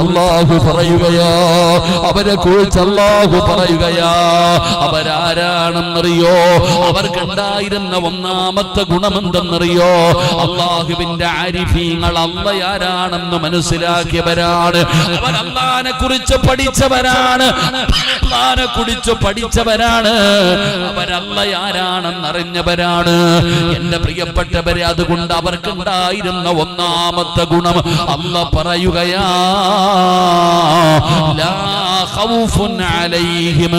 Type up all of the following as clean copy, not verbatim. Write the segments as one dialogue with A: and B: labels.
A: അല്ലാഹു പറയുകയാ, അവരെ കുറിച്ച് അല്ലാഹു പറയുകയാ, അവരാരാണെന്നറിയോ? അവർക്കുണ്ടായിരുന്ന ഒന്നാമത്തെ ഗുണമെന്തെന്നറിയോ? അല്ലാഹുവിന്റെ ആരിഫീങ്ങൾ അല്ലാഹയാരാണെന്ന് മനസ്സിലാക്കിയവരാണ്. അവർ അല്ലാഹനെ കുറിച്ച് പഠിച്ചവരാണ്, അല്ലാഹനെ കുറിച്ച് പഠിച്ചവരാണ്, അവരല്ലാഹയാരാണെന്ന് അറിഞ്ഞവരാണ്. എന്റെ പ്രിയപ്പെട്ടവരെ, അതുകൊണ്ട് അവർക്കുണ്ടായിരുന്ന ഒന്നാമത്തെ ഗുണം അല്ലാഹ് പറയുകയാ, ലാ ഖൗഫുൻ അലൈഹിം.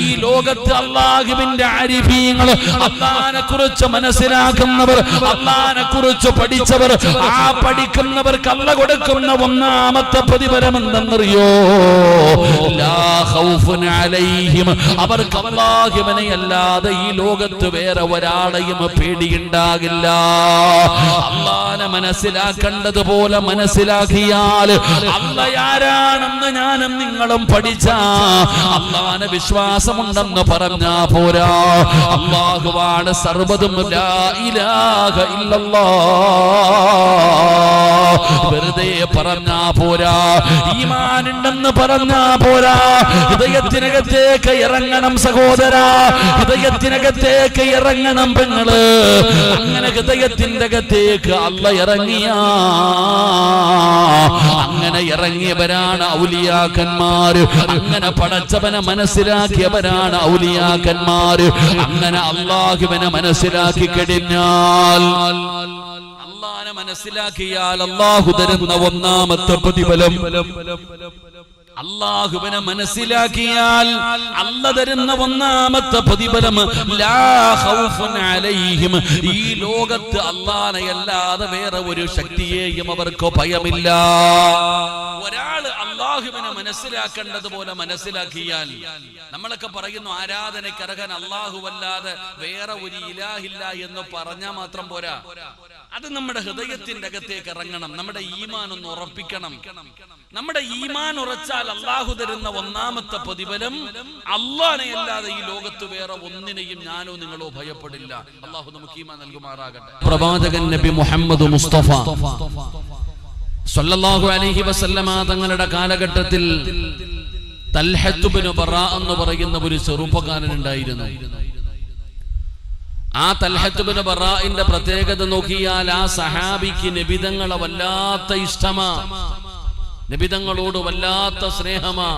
A: ഈ ലോകത്ത് അല്ലാഹുവിന്റെ ആരിഫീങ്ങൾ, അല്ലാഹനെ കുറിച്ച് മനസ്സിലാക്കുന്നവർ, അല്ലാഹനെ കുറിച്ച് പഠിച്ചവർ, ആ പഠിക്കുന്നവർക്ക് അല്ലാഹ് കൊടുക്കുന്ന ഒന്നാമത്തെ പ്രതിഫലം എന്തെന്നറിയോ? ലാ ഖൗഫുൻ അലൈഹിം. അവർക്ക് അല്ലാഹുവിനെ അല്ലാതെ ഈ ലോകത്ത് വേറെ ഒരാളെയും പേടിയുണ്ടാകില്ല. അല്ലാഹനെ മനസ്സിലാക്കേണ്ടതുപോലെ മനസ്സിലാക്കിയാൽ അല്ലാഹയാരാണെന്ന് ഞാനും നിങ്ങളും പഠിച്ച, അല്ലാഹനെ വിശ്വാസമുണ്ടെന്ന് പറഞ്ഞാ പോരാ. അല്ലാഹുവാണ് സർവ്വതും, ലാ ഇലാഹ ഇല്ലല്ലാഹ് വെറുതെ പറഞ്ഞാ പോരാ. ഈമാനുണ്ടെന്ന് പറഞ്ഞാ പോരാ. ഹൃദയത്തിനകത്തേക്ക് ഇറങ്ങണം സഹോദരാ, ഹൃദയത്തിനകത്തേക്ക് ഇറങ്ങണം പെങ്ങള്. അങ്ങനെ ഹൃദയത്തിന്റെ അകത്തേക്ക് അല്ലാഹ് ഇറങ്ങിയാ, അങ്ങനെ ഇറങ്ങിയവരാണ് ഔലിയാക്കന്മാര്. അങ്ങനെ പടച്ചവനെ മനസ്സിലാക്കിയവരാണ് ഔലിയാക്കന്മാര്. അങ്ങനെ അല്ലാഹുവിനെ മനസ്സിലാക്കി കഴിഞ്ഞാൽ, അല്ലാഹനെ മനസ്സിലാക്കിയാൽ അല്ലാഹു തരുന്ന ഒന്നാമത്തെ പ്രതിഫലം, അല്ലാഹുവിനെ മനസ്സിലാക്കിയാൽ അല്ലാഹ് തരുന്ന ഒന്നാമത്തെ പ്രതിഫലം, ലാ ഖൗഫുൻ അലൈഹിം. ഈ ലോകത്ത് അല്ലാഹനെ അല്ലാതെ വേറെ ഒരു ശക്തിയെയും അവർക്ക് ഭയമില്ല. ഒരാൾ അല്ലാഹുവിനെ മനസ്സിലാക്കേണ്ടതുപോലെ മനസ്സിലാക്കിയാൽ, നമ്മളൊക്കെ പറയുന്നു ആരാധനയ്ക്കർഹൻ അല്ലാഹുവല്ലാതെ വേറെ ഒരു ഇലാഹില്ല എന്ന് പറഞ്ഞാൽ മാത്രം പോരാ. അത് നമ്മുടെ ഹൃദയത്തിന്റെ അകത്തേക്ക് ഇറങ്ങണം. നമ്മുടെ ഈമാൻ ഒന്ന് ഉറപ്പിക്കണം. നമ്മുടെ ഈമാൻ ഉറച്ചാൽ അല്ലാഹു തരുന്ന ഒന്നാമത്തെ പ്രതിഫലം, അല്ലാഹനെ അല്ലാതെ ഈ ലോകത്ത് വേറെ ഒന്നിനെയും ഞാനോ നിങ്ങളോ ഭയപ്പെടില്ല. അല്ലാഹു നമുക്ക് ഈമാൻ നൽകുമാറാകട്ടെ. പ്രവാചകൻ നബി മുഹമ്മദ് മുസ്തഫ സല്ലല്ലാഹു അലൈഹി വസല്ലമ തങ്ങളുടെ കാലഘട്ടത്തിൽ തൽഹത്ത് ഇബ്നു ബറാ എന്ന് പറയുന്ന ഒരു ചെറുപ്പക്കാരൻ ഉണ്ടായിരുന്നു. ആ തൽഹത്ത് ഇബ്നു ബറാഇന്റെ പ്രത്യേകത നോക്കിയാൽ, ആ സഹാബിക്ക് നബിതങ്ങളെ വല്ലാത്ത ഇഷ്ടമാ, നബിതങ്ങളോട് വല്ലാത്ത സ്നേഹമാ.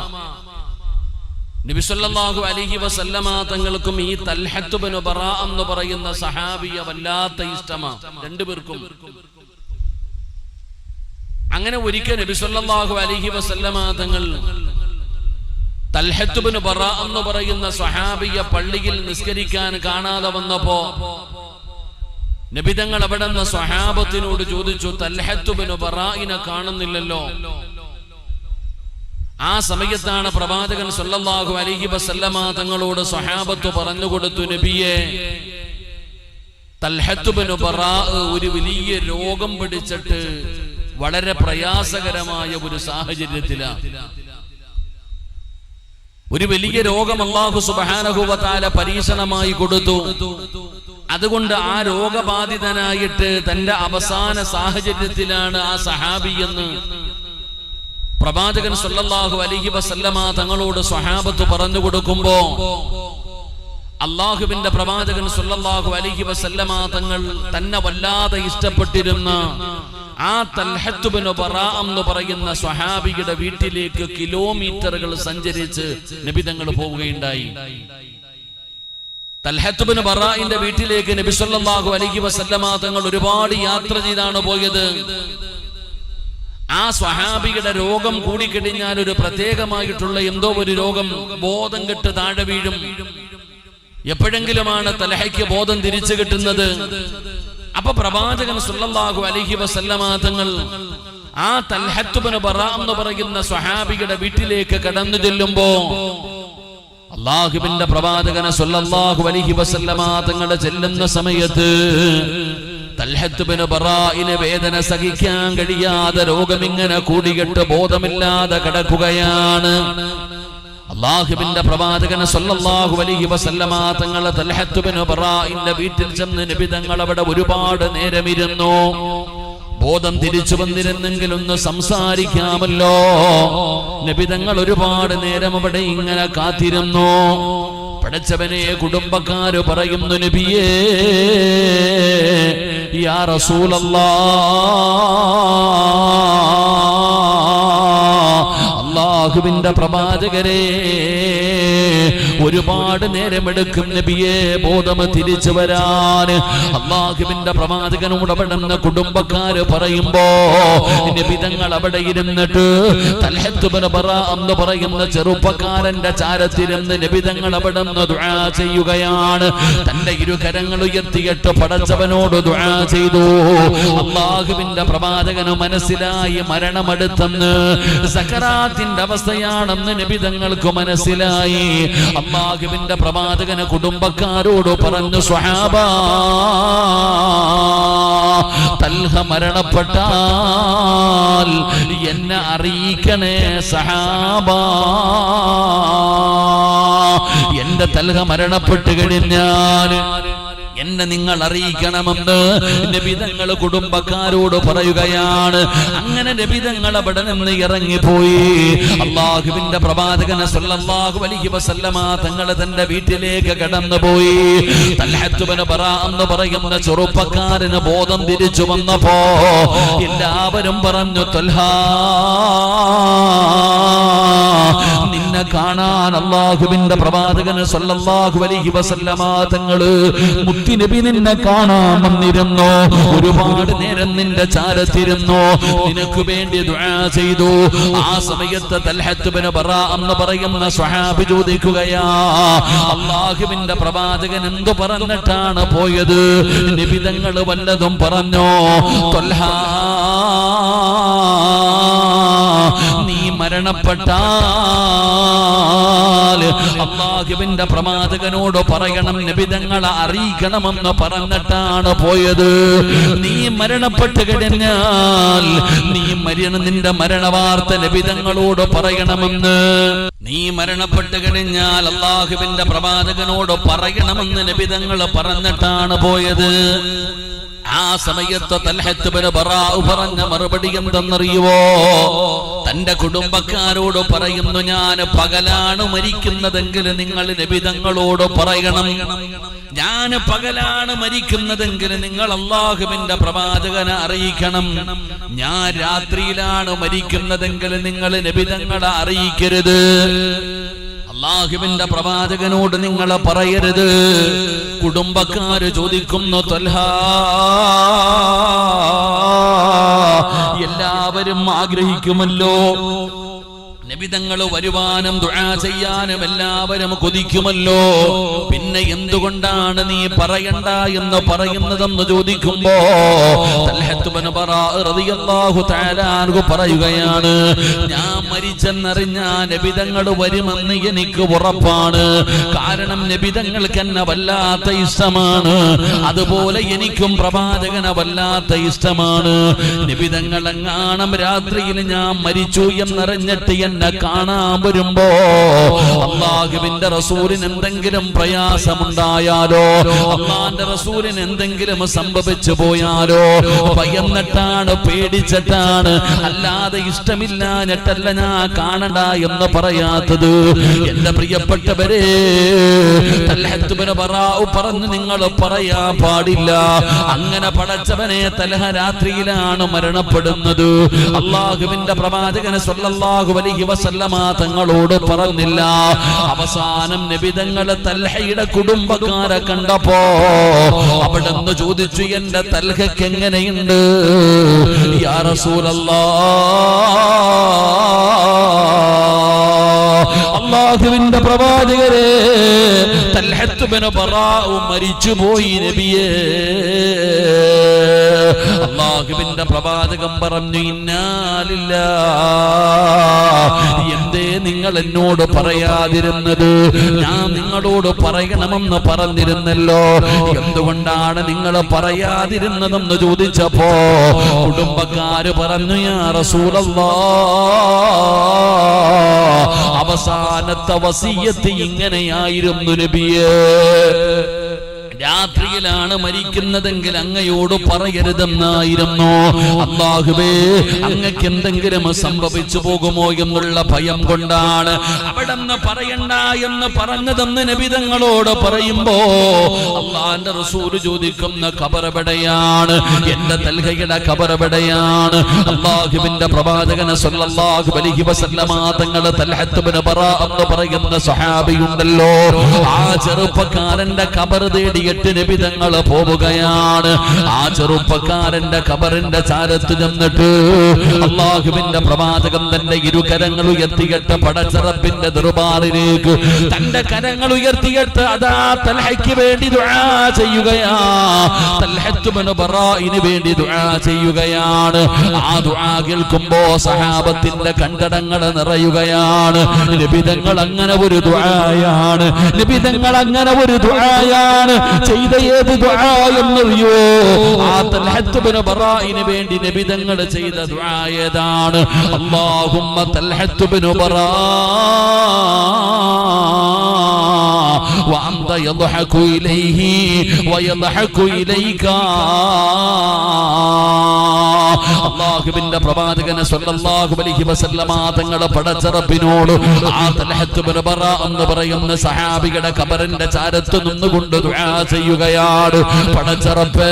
A: നബി സല്ലല്ലാഹു അലൈഹി വസല്ലമ തങ്ങൾക്കും ഈ തൽഹത്ത് ഇബ്നു ബറാ എന്ന് പറയുന്ന സഹാബിയെ വല്ലാത്ത ഇഷ്ടമാ, രണ്ടുപേർക്കും. അങ്ങനെ ഒരിക്കൽ നബി സല്ലല്ലാഹു അലൈഹി വസല്ലമ തങ്ങൾ തൽഹത്ത് ഇബ്നു ബറാ എന്ന് പറയുന്ന സ്വഹാബിയെ പള്ളിയിൽ നിസ്കരിക്കാൻ കാണാതെ വന്നപ്പോ നബി തങ്ങൾ അവിടെ നിന്ന് സ്വഹാബത്തിനോട് ചോദിച്ചു, തൽഹത്ത് ഇബ്നു ബറാഇനെ കാണുന്നില്ലല്ലോ. ആ സമയത്താണ് പ്രവാചകൻ സല്ലല്ലാഹു അലൈഹി വസല്ലമ തങ്ങളോട് സ്വഹാബത്ത് പറഞ്ഞു കൊടുത്തു, നബിയെ, തൽഹത്ത് ഇബ്നു ബറാ ഒരു വലിയ രോഗം പിടിച്ചിട്ട് വളരെ പ്രയാസകരമായ ഒരു സാഹചര്യത്തിലാണ്. ഒരു വലിയ രോഗം അല്ലാഹു സുബ്ഹാനഹു വ തആല പരീക്ഷണമായി കൊടുത്തു. അതുകൊണ്ട് ആ രോഗബാധിതനായിട്ട് തന്റെ അവസാന സാഹചര്യത്തിലാണ് ആ സഹാബി എന്ന് പ്രവാചകൻ സല്ലല്ലാഹു അലൈഹി വസല്ലമ തങ്ങളോട് സ്വഹാബത്ത് പറഞ്ഞു കൊടുക്കുമ്പോ, അല്ലാഹുവിന്റെ പ്രവാചകൻ സല്ലല്ലാഹു അലൈഹി വസല്ലമ തങ്ങൾ തന്നെ വല്ലാതെ ഇഷ്ടപ്പെട്ടിരുന്ന ആ തൽഹത്ത് ഇബ്നു ബറാ എന്ന് പറയുന്ന സ്വഹാബിയുടെ വീട്ടിലേക്ക് കിലോമീറ്ററുകൾ സഞ്ചരിച്ച് നബി തങ്ങൾ പോവുകയുണ്ടായി. തൽഹത്ത് ഇബ്നു ബറാഇന്റെ വീട്ടിലേക്ക് നബി സല്ലല്ലാഹു അലൈഹി വസല്ലമ തങ്ങൾ ഒരുപാട് യാത്ര ചെയ്താണ് പോയത്. ആ സ്വഹാബിയുടെ രോഗം കൂടിക്കഴിഞ്ഞാൽ ഒരു പ്രത്യേകമായിട്ടുള്ള എന്തോ ഒരു രോഗം, ബോധം കെട്ട് താഴെ വീഴും. എപ്പോഴെങ്കിലുമാണ് തൽഹയ്ക്ക് ബോധം തിരിച്ചു കിട്ടുന്നത്. അപ്പൊ പ്രവാചകൻ സല്ലല്ലാഹു അലൈഹി വസല്ലമ തങ്ങൾ ആ തൽഹത്ത് ഇബ്നു ബറാ എന്ന് പറയുന്ന സ്വഹാബിയുടെ വീട്ടിലേക്ക് കടന്നു ചെല്ലുമ്പോ, അല്ലാഹുവിന്റെ പ്രവാചകൻ സല്ലല്ലാഹു അലൈഹി വസല്ലമ തങ്ങൾ ചെല്ലുന്ന സമയത്ത് തൽഹത്ത് ഇബ്നു ബറാഇന് വേദന സഹിക്കാൻ കഴിയാതെ രോഗമിങ്ങനെ കൂടികെട്ട് ബോധമില്ലാതെ കിടക്കുകയാണ്. അല്ലാഹുവിന്റെ പ്രവാചകൻ സല്ലല്ലാഹു അലൈഹി വസല്ലമ തങ്ങൾ തൽഹത്ത് ഇബ്നു ബറാഇന്റെ വീട്ടിൽ ചെന്ന് നബി തങ്ങൾ അവിടെ ഒരുപാട് നേരം ഇരുന്നു. ബോധം തിരിച്ചു വന്നിരുന്നെങ്കിൽ ഒന്ന് സംസാരിക്കാമല്ലോ. നബി തങ്ങൾ ഒരുപാട് നേരം അവിടെ ഇങ്ങനെ കാത്തിരുന്നു. പടച്ചവനെ, കുടുംബക്കാര് പറയുന്നു, നബിയേ യാ റസൂലല്ലാഹ്, അല്ലാഹുവിന്റെ പ്രവാചകരെ, ഒരുപാട് നേരമെടുക്കും നബിയെ ബോധം തിരിച്ചു വരാൻ. അല്ലാഹുവിന്റെ പ്രവാചകനോട് അവിടെ നിന്ന് കുടുംബക്കാര് പറയുമ്പോ നബി തങ്ങൾ അവിടെ ഇരുന്നിട്ട് തൽഹത്ത് ബിൻ ബറാ എന്ന് പറയുന്ന ചെറുപ്പക്കാരന്റെ ചാരത്തിരുന്ന് നബി തങ്ങൾ അവിടെ നിന്ന് ദുആ ചെയ്യുകയാണ്. തന്റെ ഇരുകരങ്ങൾ ഉയർത്തിയിട്ട് പടച്ചവനോട് ദുആ ചെയ്തു. അല്ലാഹുവിന്റെ പ്രവാചകന് മനസ്സിലായി മരണമെടുത്തെന്ന്, സക്കറാത്തിന്റെ അവസ്ഥയാണെന്ന് നബി തങ്ങൾക്ക് മനസ്സിലായി. അല്ലാഹുവിന്റെ പ്രവാചകന് കുടുംബക്കാരോട് പറഞ്ഞു, സ്വഹാബാ, തൽഹ മരണപ്പെട്ടാൽ എന്നെ അറിയിക്കണേ സഹാബാ. എന്റെ തൽഹ മരണപ്പെട്ട് കഴിഞ്ഞാൽ എന്നെ നിങ്ങൾ അറിയിക്കണമെന്ന് നബി തങ്ങൾ കുടുംബക്കാരോട് പറയുകയാണ്. അങ്ങനെ നബി തങ്ങൾ അവിടെ നിന്ന് ഇറങ്ങിപ്പോയി. അല്ലാഹുവിന്റെ പ്രവാചകൻ സല്ലല്ലാഹു അലൈഹി വസല്ലമ തങ്ങൾ തന്റെ വീട്ടിലേക്ക് കടന്നുപോയി. തൽഹത്ത് ബിൻ ബറാ എന്ന് പറയുന്ന ചെറുപ്പക്കാരന് ബോധം തിരിച്ചു വന്നപ്പോ എല്ലാവരും പറഞ്ഞു, തൽഹാ, നിന്നെ കാണാൻ അല്ലാഹുവിന്റെ പ്രവാചകൻ സല്ലല്ലാഹു അലൈഹി വസല്ലമ തങ്ങള് നബി നിന്നെ കാണാൻ വന്നിരുന്നു. ഒരുപാട് നേരം നിന്റെ ചാരത്തിരുന്നു, നിനക്ക് വേണ്ടി ദുആ ചെയ്തു. ആ സമയത്ത് തൽഹത്ത് ബിൻ ബറാ എന്ന് പറയുന്ന സ്വഹാബി ചോദിക്കുകയാ, അല്ലാഹുവിന്റെ പ്രവാചകൻ എന്തു പറഞ്ഞിട്ടാണ് പോയത്? നബി തങ്ങൾ വല്ലതും പറഞ്ഞോ? തൽഹാ, നീ മരണപ്പെട്ടാൽ അല്ലാഹുവിന്റെ പ്രവാചകനോട് പറയണം, നബി തങ്ങളെ അറിയിക്കണമെന്ന് പറഞ്ഞിട്ടാണ് പോയത്. നീ മരണപ്പെട്ട് കഴിഞ്ഞാൽ നിന്റെ മരണവാർത്ത നബി തങ്ങളോട് പറയണമെന്ന്. നീ മരണപ്പെട്ട് കഴിഞ്ഞാൽ അല്ലാഹുവിന്റെ പ്രവാചകനോട് പറയണമെന്ന് നബി തങ്ങൾ പറഞ്ഞിട്ടാണ് പോയത്. ആ സമയത്ത് തൽഹത്ത് ബിൻ ബറാ പറഞ്ഞ മറുപടി എന്തെന്നറിയുവോ? തന്റെ കുടുംബക്കാരോട് പറയുന്നു, ഞാൻ പകലാണ് മരിക്കുന്നതെങ്കിൽ നിങ്ങൾ നബി തങ്ങളോട് പറയണം. ഞാൻ പകലാണ് മരിക്കുന്നതെങ്കിൽ നിങ്ങൾ അല്ലാഹുവിന്റെ പ്രവാചകനെ അറിയിക്കണം. ഞാൻ രാത്രിയിലാണ് മരിക്കുന്നതെങ്കിൽ നിങ്ങൾ നബി തങ്ങളെ അറിയിക്കരുത്. അല്ലാഹുവിന്റെ പ്രവാചകനോട് നിങ്ങൾ പറയരുത്. കുടുംബക്കാര് ചോദിക്കുന്നു, തൽഹാ, എല്ലാവരും ആഗ്രഹിക്കുമല്ലോ, നബിതങ്ങൾ വരുവാനും ദുആ ചെയ്യാനും എല്ലാവരും കൊതിക്കുമല്ലോ, പിന്നെ എന്തുകൊണ്ടാണ് നീ പറയണ്ട എന്ന് പറയുന്നതെന്ന് ചോദിക്കുമ്പോ തൽഹത്ത് ബിൻ ബറാ റളിയല്ലാഹു തആല അൻഹു പറയുകയാണ്, ഞാൻ മരിച്ചെന്നറിഞ്ഞാൽ നബിതങ്ങൾ വരുമെന്ന് എനിക്ക് ഉറപ്പാണ്. കാരണം നബിതങ്ങൾക്ക് എന്നെ വല്ലാത്ത ഇഷ്ടമാണ്, അതുപോലെ എനിക്കും പ്രവാചകനെ വല്ലാത്ത ഇഷ്ടമാണ്. നബിതങ്ങൾ എങ്ങാനും രാത്രിയിൽ ഞാൻ മരിച്ചു എന്നറിഞ്ഞിട്ട് എന്നെ കാണാൻ വരുമ്പോ അല്ലാഹുവിന്റെ റസൂലിന് എന്തെങ്കിലും പ്രയാസമുണ്ടായാലോ, അല്ലാഹുവിന്റെ റസൂലിന് എന്തെങ്കിലും സംഭവിച്ചു പോയാലോ ഭയന്നിട്ടാണ്, പേടിച്ചിട്ടാണ്, അല്ലാതെ ഇഷ്ടമില്ലാഞ്ഞിട്ടല്ല ഞാൻ കാണണ്ട എന്ന് പറയാത്തത്. എന്റെ പ്രിയപ്പെട്ടവരെ, തൽഹത്ത് ബിൻ ബറാ പറഞ്ഞു, നിങ്ങൾ പറയാൻ പാടില്ല. അങ്ങനെ പടച്ചവനെ, തൽഹ രാത്രിയിലാണ് മരണപ്പെടുന്നത്. അല്ലാഹുവിന്റെ പ്രവാചകൻ സല്ലല്ലാഹു അലൈഹി വസല്ലമ തങ്ങളോട് പറഞ്ഞില്ല. അവസാനം നബി തങ്ങൾ തൽഹയുടെ കുടുംബക്കാരെ കണ്ടപ്പോ അവിടുന്ന് ചോദിച്ചു, എന്റെ തൽഹയ്ക്ക് എങ്ങനെയുണ്ട് യാ റസൂലല്ലാഹ്? അല്ലാഹുവിന്റെ പ്രവാചകരെ, തൽഹത്ത് ബിൻ ബറാ മരിച്ചുപോയി നബിയേ. അല്ലാഹുവിന്റെ പ്രവാചകൻ പറഞ്ഞു, ഇന്നാ ലില്ലാഹ്, എന്തേ നിങ്ങൾ എന്നോട് പറയാതിരുന്നത്? ഞാൻ നിങ്ങളോട് പറയണമെന്ന് പറഞ്ഞിരുന്നല്ലോ, എന്തുകൊണ്ടാണ് നിങ്ങൾ പറയാതിരുന്നതെന്ന് ചോദിച്ചപ്പോ കുടുംബക്കാര് പറഞ്ഞു, യാ റസൂലല്ലാഹ്, അവസാനത്തെ വസിയത്ത് ഇങ്ങനെയായിരുന്നു നബിയേ, രാത്രിയിലാണ് മരിക്കുന്നതെങ്കിൽ അങ്ങയോട് പറയരുതെന്നായിരുന്നു. അല്ലാഹുവേ, അങ്ങക്ക് എന്തെങ്കിലും സംഭവിച്ചു പോകുമോ എന്നുള്ള ഭയം കൊണ്ടാണ് അവിടെന്ന് പറയണ്ട എന്ന് പറഞ്ഞതെന്ന് നബി തങ്ങളോട് പറയുമ്പോ അള്ളാന്റെ റസൂൽ ചോദിക്കുന്ന ഖബർ എവിടെയാണ്? എന്റെ തൽഹയുടെ ഖബർ എവിടെയാണ്? അല്ലാഹുവിന്റെ പ്രവാചകൻ സല്ലല്ലാഹു അലൈഹി വസല്ലമ തങ്ങൾ തൽഹത്ത് ഇബ്നു ബറാ എന്ന് പറയുന്ന സ്വഹാബിയുണ്ടല്ലോ, ആ ചെറുപ്പക്കാരന്റെ ഖബർ തേടിയിട്ട് നബി തങ്ങൾ പോവുകയാണ്. ആ ചെറുപ്പക്കാരന്റെ ഖബറിന്റെ ചാരത്ത് ചെന്നിട്ട് അല്ലാഹുവിന്റെ പ്രവാചകൻ തന്റെ ഇരുകരങ്ങൾ ഉയർത്തിയിട്ട് പടച്ചറപ്പിന്റെ ദർബാറിലേക്ക് തന്റെ കരങ്ങൾ ഉയർത്തിയിട്ട് അതാ തൽഹയ്ക്ക് വേണ്ടി ദുആ ചെയ്യുകയാ. തൽഹത്ത് ഇബ്നു ബറാഇന് വേണ്ടി ദുആ ചെയ്യുകയാണ്. ആ ദുആ കേൾക്കുമ്പോ സഹാബത്തിന്റെ കണ്ടടങ്ങൾ നിറയുകയാണ്. നബിതങ്ങൾ അങ്ങനെ ഒരു ദുആയാണ്, നബിതങ്ങൾ അങ്ങനെ ഒരു ദുആയാണ് ചെയ്ത. ഏത് ദുആ എന്നറിയോ? ആ തൽഹത്ത് ഇബ്നു ബറാഇന് വേണ്ടി നബിതങ്ങൾ ചെയ്ത ദുആ ഏതാണ്? അല്ലാഹുമ്മ തൽഹത്ത് ഇബ്നു ബറാ وأنت يضحك إليه ويضحك إليك. അല്ലാഹുവിന്റെ പ്രവാചകൻ സല്ലല്ലാഹു അലൈഹി വസല്ലമ തങ്ങളുടെ പടച്ചറപ്പിനോട് ആ തൽഹത്ത് ഇബ്നു ബറാ എന്ന് പറയുന്ന സഹാബിയുടെ ഖബറിന്റെ ചാരത്ത് നിന്നുകൊണ്ട് ദുആ ചെയ്യുകയാണ്. പടച്ചറപ്പേ,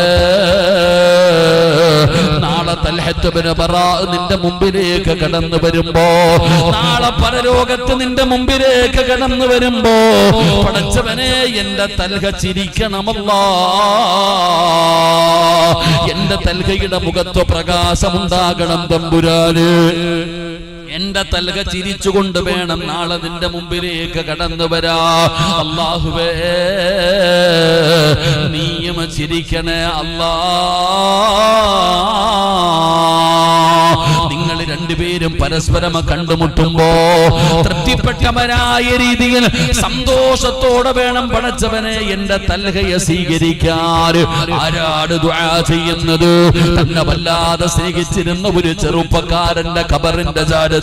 A: നാളെ തൽഹത്ത് ഇബ്നു ബറാ നിന്റെ മുമ്പിലേക്ക് കടന്നു വരുമ്പോ, നാളെ പരലോകത്ത് നിന്റെ മുമ്പിലേക്ക് കടന്നു വരുമ്പോ പടച്ചവനെ എന്റെ തൽഹ ചിരിക്കണമല്ലാ, എന്റെ തൽഹയുടെ മുഖത്ത് പ്രകാശമുണ്ടാകണം തമ്പുരാന്. എന്റെ തൽഹ ചിരിച്ചുകൊണ്ട് വേണം നാളെ നിന്റെ മുമ്പിലേക്ക് കടന്നു വരാ. അല്ലാഹുവേ, നീയും ചിരിക്കണേ അല്ലാ. നിങ്ങൾ രണ്ടുപേരും പരസ്പരം കണ്ടുമുട്ടുമ്പോ തൃപ്തിപ്പെട്ടവരായ രീതിയിൽ സന്തോഷത്തോടെ വേണം പടച്ചവനെ എന്റെ തൽഹയെ സ്വീകരിക്കാൻ. ആരാണ് ദുആ ചെയ്യുന്നത്? തന്നെ വല്ലാതെ സ്നേഹിച്ചിരുന്ന ഒരു ചെറുപ്പക്കാരന്റെ ഖബറിന്റെ ചാരത്ത്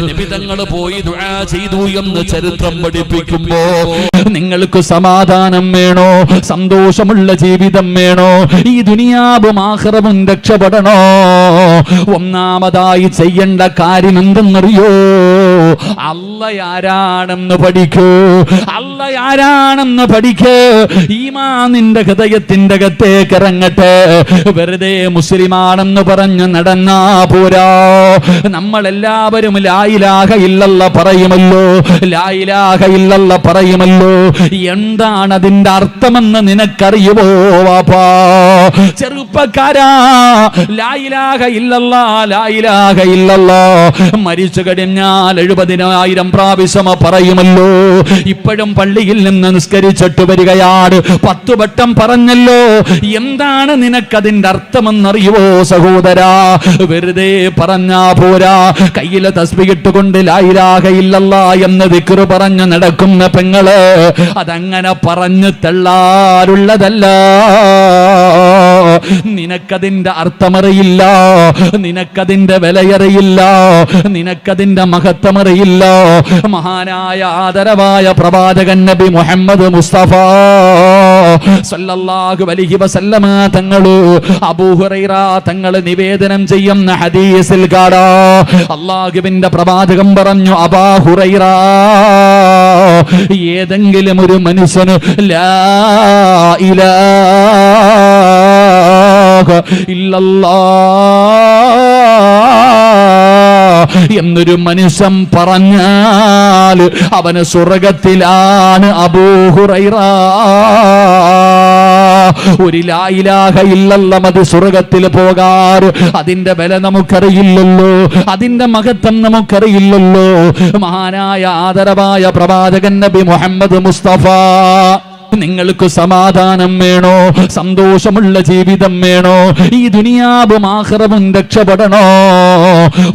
A: നബി തങ്ങൾ പോയി ദുആ ചെയ്തു എന്ന് ചരിത്രം പഠിപ്പിക്കുമ്പോ, നിങ്ങൾക്ക് സമാധാനം വേണോ? സന്തോഷമുള്ള ജീവിതം വേണോ? ഈ ദുനിയാവും ആഖിറവും രക്ഷപ്പെടണോ? ഒന്നാമതായി ചെയ്യേണ്ട കാര്യം എന്തെന്നറിയോ? അല്ലാഹ് പഠിക്കൂ. അല്ലാഹ് പഠിക്കൂ. ഈമാൻ നിന്റെ ഹൃദയത്തിന്റെ അകത്തേക്ക് ഇറങ്ങട്ടെ. വെറുതെ മുസ്ലിമാണെന്ന് പറഞ്ഞ് നടന്നാ പോരാ. നമ്മളെല്ലാവരും ലാ ഇലാഹ ഇല്ലല്ലാഹ് പറയുമല്ലോ, ലാ ഇലാഹ ഇല്ലല്ലാഹ് പറയുമല്ലോ. എന്താണ് അതിന്റെ അർത്ഥമെന്ന് നിനക്കറിയുമോ വാപ്പാ? ചെറുപ്പക്കാരാ, ലാ ഇലാഹ ഇല്ലല്ലാഹ്, ലാ ഇലാഹ ഇല്ലല്ലാഹ് മരിച്ചു കഴിഞ്ഞാൽ 70,000 പ്രാവശ്യം പറയുമല്ലോ. ഇപ്പോഴും പള്ളിയിൽ നിന്ന് നിസ്കരിച്ചിട്ട് വരികയാണ്, 10 വട്ടം പറഞ്ഞല്ലോ. എന്താണ് നിനക്കതിന്റെ അർത്ഥമെന്നറിയുവോ സഹോദരാ? വെറുതെ പറഞ്ഞാ പോരാ. കയ്യിലെ തസ്ബീഹ് ഇട്ടുകൊണ്ട് ലാ ഇലാഹ ഇല്ലല്ലാഹ് എന്ന് ദിക്റ് പറഞ്ഞു നടക്കുന്ന പെങ്ങള്, അതങ്ങനെ പറഞ്ഞു തള്ളാറുള്ളതല്ല. നിനക്കതിന്റെ അർത്ഥമറിയില്ല, നിനക്കതിന്റെ വിലയറിയില്ല, നിനക്കതിന്റെ മഹത്വമറിയില്ല. മഹാനായ ആദരവായ പ്രവാചകൻ നബി മുഹമ്മദ് മുസ്തഫ സല്ലല്ലാഹു അലൈഹി വസല്ലമ തങ്ങള് അബൂ ഹുറൈറ തങ്ങൾ നിവേദനം ചെയ്യുന്ന ഹദീസിൽ കാണാ, അല്ലാഹുവിന്റെ പ്രവാചകൻ പറഞ്ഞു, അബൂ ഹുറൈറ, ഏതെങ്കിലും ഒരു മനുഷ്യന് ലാ ഇലാഹ ഇല്ലല്ലാഹ് എന്നൊരു മനുഷ്യൻ പറഞ്ഞാൽ അവന് സ്വർഗത്തിലാണ്. അബൂ ഹുറൈറ, ഒരു ലാ ഇലാഹ ഇല്ലല്ലാഹ് മതി സ്വർഗത്തിൽ പോകാൻ. അതിന്റെ വില നമുക്കറിയില്ലല്ലോ, അതിന്റെ മഹത്വം നമുക്കറിയില്ലല്ലോ. മഹാനായ ആദരവായ പ്രവാചകൻ നബി മുഹമ്മദ് മുസ്തഫ, നിങ്ങൾക്ക് സമാധാനം വേണോ? സന്തോഷമുള്ള ജീവിതം വേണോ? ഈ ദുനിയാവും ആഖിറവും രക്ഷപ്പെടണോ?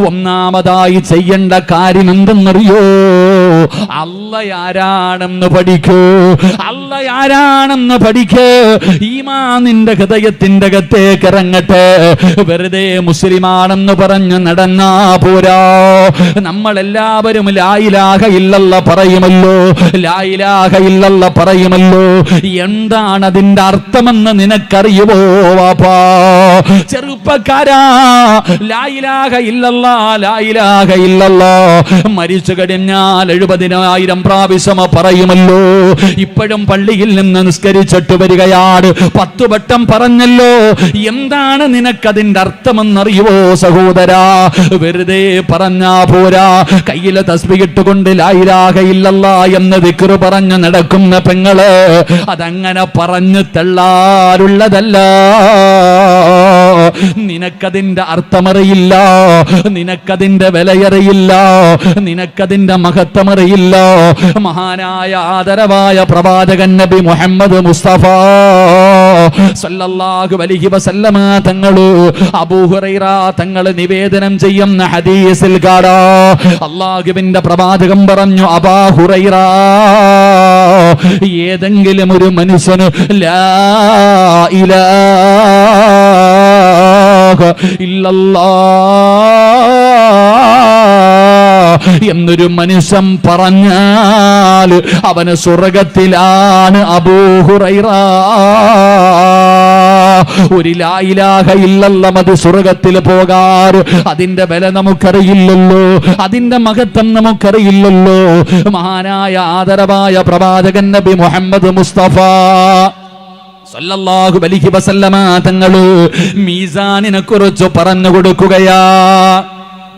B: ഒന്നാമതായി ചെയ്യേണ്ട കാര്യം എന്തെന്നറിയോ? അല്ല ആരാണെന്ന് പഠിക്കൂ. അല്ല ആരാണെന്ന് പഠിക്കൂ. ഈമാൻ നിന്റെ ഹൃദയത്തിന്റെ അകത്തേക്ക് ഇറങ്ങട്ടെ. വെറുതെ മുസ്ലിമാണെന്ന് പറഞ്ഞ് നടന്നാ പോരാ. നമ്മളെല്ലാവരും ലാ ഇലാഹ ഇല്ലല്ലാഹ് പറയുമല്ലോ, ലാ ഇലാഹ ഇല്ലല്ലാഹ് പറയുമല്ലോ. എന്താണ് അതിന്റെ അർത്ഥമെന്ന് നിനക്കറിയുമോ വാപ്പാ? ചെറുപ്പക്കാരാ, ലാ ഇലാഹ ഇല്ലല്ലാഹ്, ലാ ഇലാഹ ഇല്ലല്ലാഹ് മരിച്ചു കഴിഞ്ഞാൽ 70,000 പ്രാവശ്യം പറയുമല്ലോ. ഇപ്പോഴും പള്ളിയിൽ നിന്ന് നിസ്കരിച്ചിട്ട് വരികയാണ്, 10 വട്ടം പറഞ്ഞല്ലോ. എന്താണ് നിനക്കതിന്റെ അർത്ഥമെന്നറിയുമോ സഹോദരാ? വെറുതെ പറഞ്ഞാ പോരാ. കയ്യിലെ തസ്ബീഹ് ഇട്ടുകൊണ്ട് ലാ ഇലാഹ ഇല്ലല്ലാഹ് എന്ന് ദിക്ർ പറഞ്ഞു നടക്കുന്ന പെങ്ങള്, അതങ്ങനെ പറഞ്ഞു തള്ളാറുള്ളതല്ല. നിനക്കതിന്റെ അർത്ഥമറിയില്ല, നിനക്കതിന്റെ വിലയറിയില്ല, നിനക്കതിന്റെ മഹത്വമറിയില്ല. മഹാനായ ആദരവായ പ്രവാചകൻ നബി മുഹമ്മദ് മുസ്തഫ സല്ലല്ലാഹു അലൈഹി വസല്ലമ തങ്ങള് അബൂ ഹുറൈറ തങ്ങള് നിവേദനം ചെയ്യുന്ന ഹദീസിൽ കാണാ, അല്ലാഹുവിന്റെ പ്രവാചകൻ പറഞ്ഞു, അബൂ ഹുറൈറ, ഏതെങ്കിലും ഒരു മനുഷ്യന് ലാ ഇലാഹ ഇല്ലല്ലാഹ് എന്നൊരു മനുഷ്യൻ പറഞ്ഞാൽ അവന് സ്വർഗത്തിലാണ്. അബൂ ഹുറൈറ, ഒരു ലാ ഇലാഹ ഇല്ലല്ലാഹ് മതി സ്വർഗത്തിൽ പോകാറ്. അതിന്റെ വില നമുക്കറിയില്ലല്ലോ, അതിന്റെ മഹത്വം നമുക്കറിയില്ലല്ലോ. മഹാനായ ആദരവായ പ്രവാചകൻ നബി മുഹമ്മദ് മുസ്തഫ സല്ലല്ലാഹു അലൈഹി വസല്ലമ തങ്ങള് മീസാനിനെ കുറിച്ച് പറഞ്ഞു കൊടുക്കുകയാ.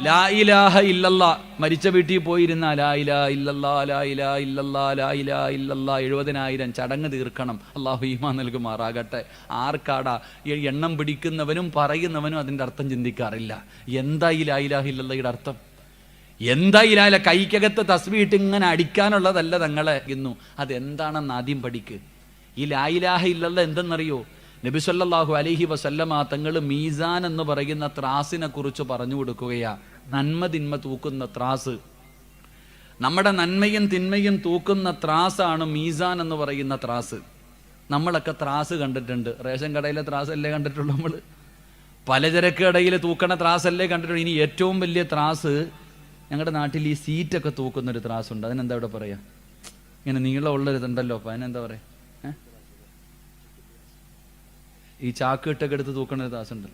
B: ലാ ഇലാഹ ഇല്ലല്ലാഹ് മരിച്ച വീട്ടിൽ പോയിരുന്ന ലാ ഇലാഹ ഇല്ലല്ലാഹ്, ലാ ഇലാഹ ഇല്ലല്ലാഹ്, ലാ ഇലാഹ ഇല്ലല്ലാഹ് 70,000 ചടങ്ങ് തീർക്കണം. അല്ലാഹു ഈമാൻ നൽകുമാറാകട്ടെ. ആർക്കാടാ എണ്ണം പിടിക്കുന്നവനും പറയുന്നവനും അതിന്റെ അർത്ഥം ചിന്തിക്കാറില്ല. എന്താ ഈ ലാ ഇലാഹ ഇല്ലല്ലാഹയുടെ അർത്ഥം? എന്താ ഈ ലാ കൈക്കകത്ത് തസ്ബീഹ് ഇട്ട് ഇങ്ങനെ അടിക്കാനുള്ളതല്ല തങ്ങളെ ഇന്നു. അതെന്താണെന്ന് ആദ്യം പഠിക്ക്. ഈ ലാ ഇലാഹ ഇല്ലല്ലാഹ് എന്തെന്നറിയോ? നബി സല്ലല്ലാഹു അലൈഹി വസല്ലമ തങ്ങൾ മീസാൻ എന്ന് പറയുന്ന ത്രാസിനെ കുറിച്ച് പറഞ്ഞു കൊടുക്കുകയാ. നന്മ തിന്മ തൂക്കുന്ന ത്രാസ്, നമ്മുടെ നന്മയും തിന്മയും തൂക്കുന്ന ത്രാസാണ് മീസാൻ എന്ന് പറയുന്ന ത്രാസ്. നമ്മളൊക്കെ ത്രാസ് കണ്ടിട്ടുണ്ട്. റേഷൻ കടയിലെ ത്രാസല്ലേ കണ്ടിട്ടുള്ളൂ നമ്മൾ? പലചരക്ക് കടയിൽ തൂക്കണ ത്രാസല്ലേ കണ്ടിട്ടുള്ളൂ? ഇനി ഏറ്റവും വലിയ ത്രാസ് ഞങ്ങളുടെ നാട്ടിൽ ഈ സീറ്റൊക്കെ തൂക്കുന്നൊരു ത്രാസുണ്ട്. അതിനെന്താ ഇവിടെ പറയാ? ഇങ്ങനെ നീളമുള്ളൊരിതുണ്ടല്ലോ, അപ്പം അതിനെന്താ പറയാ? ഈ ചാക്ക് ഇട്ടൊക്കെ എടുത്ത് തൂക്കണ ഒരു ത്രാസുണ്ട്.